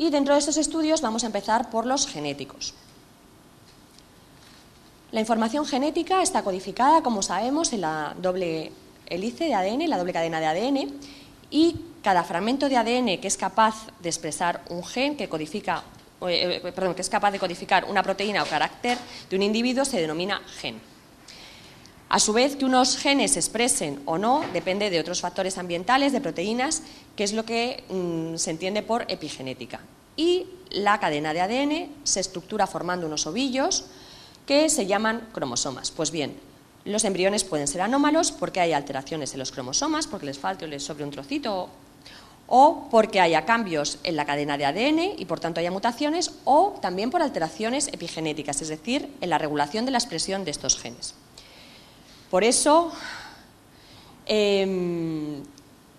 Y dentro de estos estudios vamos a empezar por los genéticos. La información genética está codificada, como sabemos, en la doble hélice de ADN, la doble cadena de ADN, y cada fragmento de ADN que es capaz de expresar un gen que es capaz de codificar una proteína o carácter de un individuo se denomina gen. A su vez, que unos genes se expresen o no depende de otros factores ambientales, de proteínas, que es lo que se entiende por epigenética. Y la cadena de ADN se estructura formando unos ovillos que se llaman cromosomas. Pues bien, los embriones pueden ser anómalos porque hay alteraciones en los cromosomas, porque les falte o les sobre un trocito, o porque haya cambios en la cadena de ADN y por tanto haya mutaciones, o también por alteraciones epigenéticas, es decir, en la regulación de la expresión de estos genes. Por eso,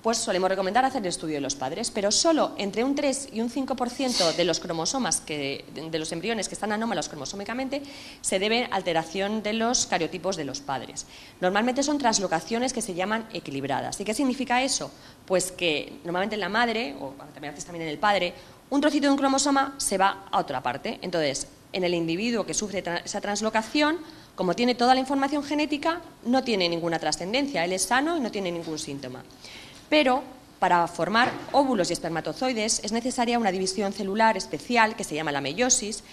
pues solemos recomendar hacer el estudio de los padres, pero solo entre un 3 y un 5% de los cromosomas, de los embriones que están anómalos cromosómicamente, se debe a alteración de los cariotipos de los padres. Normalmente son translocaciones que se llaman equilibradas. ¿Y qué significa eso? Pues que normalmente en la madre, o también en el padre, un trocito de un cromosoma se va a otra parte. Entonces, en el individuo que sufre esa translocación, como tiene toda la información genética, no tiene ninguna trascendencia, él es sano y no tiene ningún síntoma. Pero para formar óvulos y espermatozoides es necesaria una división celular especial que se llama la meiosis,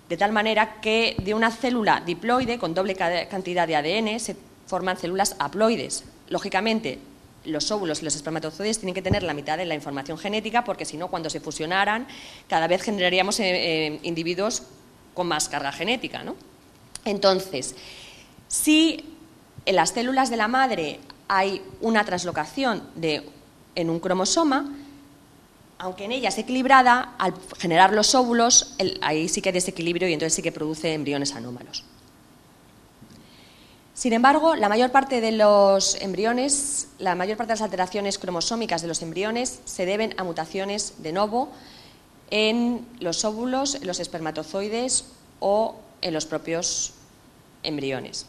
de tal manera que de una célula diploide con doble cantidad de ADN se forman células haploides. Lógicamente, los óvulos y los espermatozoides tienen que tener la mitad de la información genética porque si no, cuando se fusionaran, cada vez generaríamos individuos con más carga genética, ¿no? Entonces, si en las células de la madre hay una translocación en un cromosoma, aunque en ella es equilibrada, al generar los óvulos, ahí sí que hay desequilibrio y entonces sí que produce embriones anómalos. Sin embargo, la mayor parte de los embriones, la mayor parte de las alteraciones cromosómicas de los embriones se deben a mutaciones de novo en los óvulos, en los espermatozoides o en los propios embriones.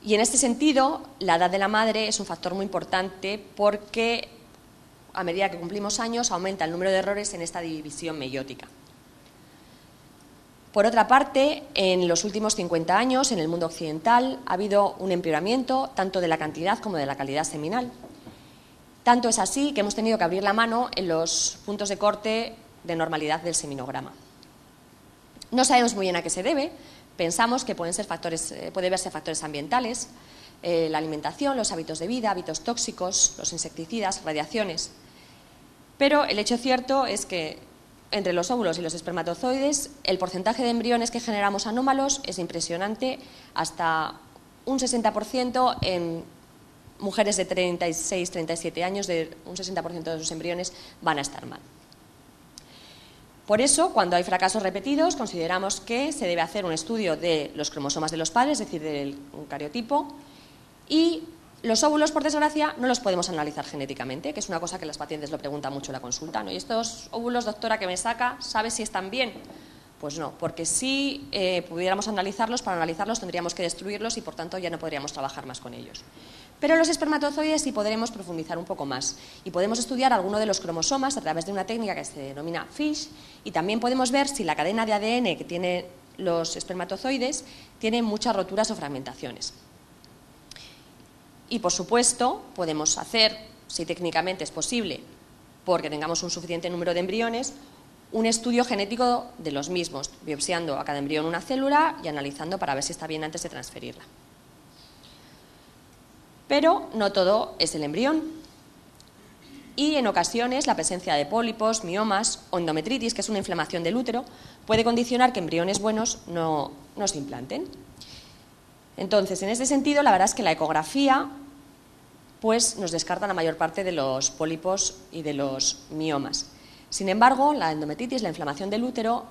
Y en este sentido, la edad de la madre es un factor muy importante porque a medida que cumplimos años aumenta el número de errores en esta división meiótica. Por otra parte, en los últimos 50 años, en el mundo occidental, ha habido un empeoramiento tanto de la cantidad como de la calidad seminal. Tanto es así que hemos tenido que abrir la mano en los puntos de corte de normalidad del seminograma. No sabemos muy bien a qué se debe. Pensamos que puede verse factores ambientales, la alimentación, los hábitos de vida, hábitos tóxicos, los insecticidas, radiaciones. Pero el hecho cierto es que entre los óvulos y los espermatozoides el porcentaje de embriones que generamos anómalos es impresionante, hasta un 60% en mujeres de 36-37 años, un 60% de sus embriones van a estar mal. Por eso, cuando hay fracasos repetidos, consideramos que se debe hacer un estudio de los cromosomas de los padres, es decir, del cariotipo, y los óvulos, por desgracia, no los podemos analizar genéticamente, que es una cosa que las pacientes lo preguntan mucho en la consulta, ¿no? ¿Y estos óvulos, doctora, que me saca, sabe si están bien? Pues no, porque si pudiéramos analizarlos, para analizarlos tendríamos que destruirlos y, por tanto, ya no podríamos trabajar más con ellos. Pero los espermatozoides sí podremos profundizar un poco más y podemos estudiar alguno de los cromosomas a través de una técnica que se denomina FISH y también podemos ver si la cadena de ADN que tienen los espermatozoides tiene muchas roturas o fragmentaciones. Y, por supuesto, podemos hacer, si técnicamente es posible, porque tengamos un suficiente número de embriones, un estudio genético de los mismos, biopsiando a cada embrión una célula y analizando para ver si está bien antes de transferirla. Pero no todo es el embrión y en ocasiones la presencia de pólipos, miomas o endometritis, que es una inflamación del útero, puede condicionar que embriones buenos no se implanten. Entonces, en ese sentido, la verdad es que la ecografía pues, nos descarta la mayor parte de los pólipos y de los miomas. Sin embargo, la endometritis, la inflamación del útero,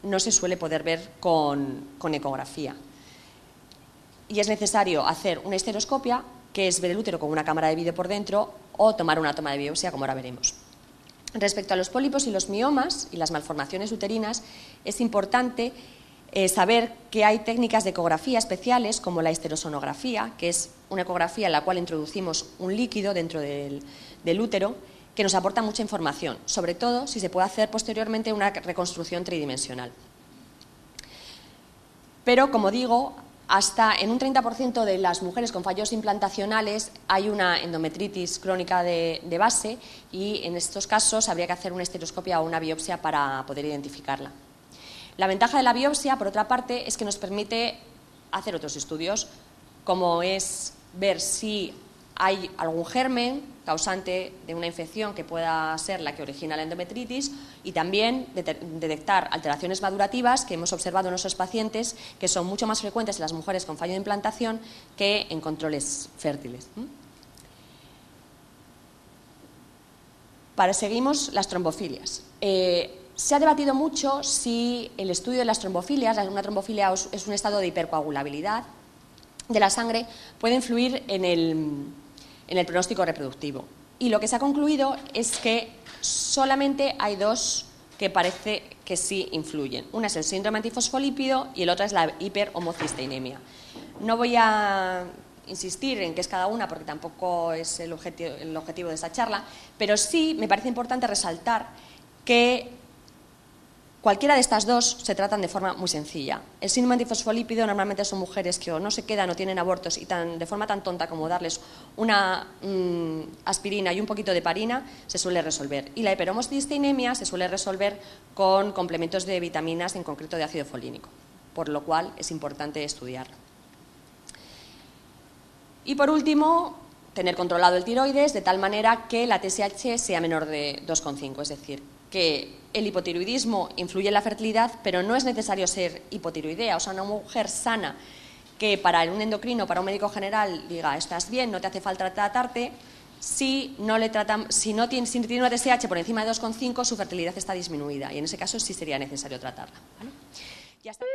no se suele poder ver con ecografía. Y es necesario hacer una histeroscopia, que es ver el útero con una cámara de vídeo por dentro, o tomar una toma de biopsia, como ahora veremos. Respecto a los pólipos y los miomas y las malformaciones uterinas, es importante saber que hay técnicas de ecografía especiales, como la histerosonografía, que es una ecografía en la cual introducimos un líquido dentro del útero, que nos aporta mucha información, sobre todo si se puede hacer posteriormente una reconstrucción tridimensional. Pero, como digo, hasta en un 30% de las mujeres con fallos implantacionales hay una endometritis crónica de base y en estos casos habría que hacer una estereoscopia o una biopsia para poder identificarla. La ventaja de la biopsia, por otra parte, es que nos permite hacer otros estudios, como es ver si hay algún germen causante de una infección que pueda ser la que origina la endometritis y también detectar alteraciones madurativas que hemos observado en nuestros pacientes, que son mucho más frecuentes en las mujeres con fallo de implantación que en controles fértiles. Seguimos las trombofilias. Se ha debatido mucho si el estudio de las trombofilias, una trombofilia es un estado de hipercoagulabilidad de la sangre, puede influir en el pronóstico reproductivo. Y lo que se ha concluido es que solamente hay dos que parece que sí influyen. Una es el síndrome antifosfolípido y el otra es la hiperhomocisteinemia. No voy a insistir en qué es cada una porque tampoco es el objetivo de esta charla, pero sí me parece importante resaltar que cualquiera de estas dos se tratan de forma muy sencilla. El síndrome antifosfolípido normalmente son mujeres que o no se quedan o tienen abortos y de forma tan tonta como darles una aspirina y un poquito de heparina se suele resolver. Y la hiperhomocisteinemia se suele resolver con complementos de vitaminas, en concreto de ácido folínico, por lo cual es importante estudiarlo. Y por último, tener controlado el tiroides de tal manera que la TSH sea menor de 2,5, es decir, que el hipotiroidismo influye en la fertilidad, pero no es necesario ser hipotiroidea. O sea, una mujer sana que para un endocrino, para un médico general, diga, estás bien, no te hace falta tratarte, si tiene una TSH por encima de 2,5, su fertilidad está disminuida y en ese caso sí sería necesario tratarla. ¿Vale? Ya está.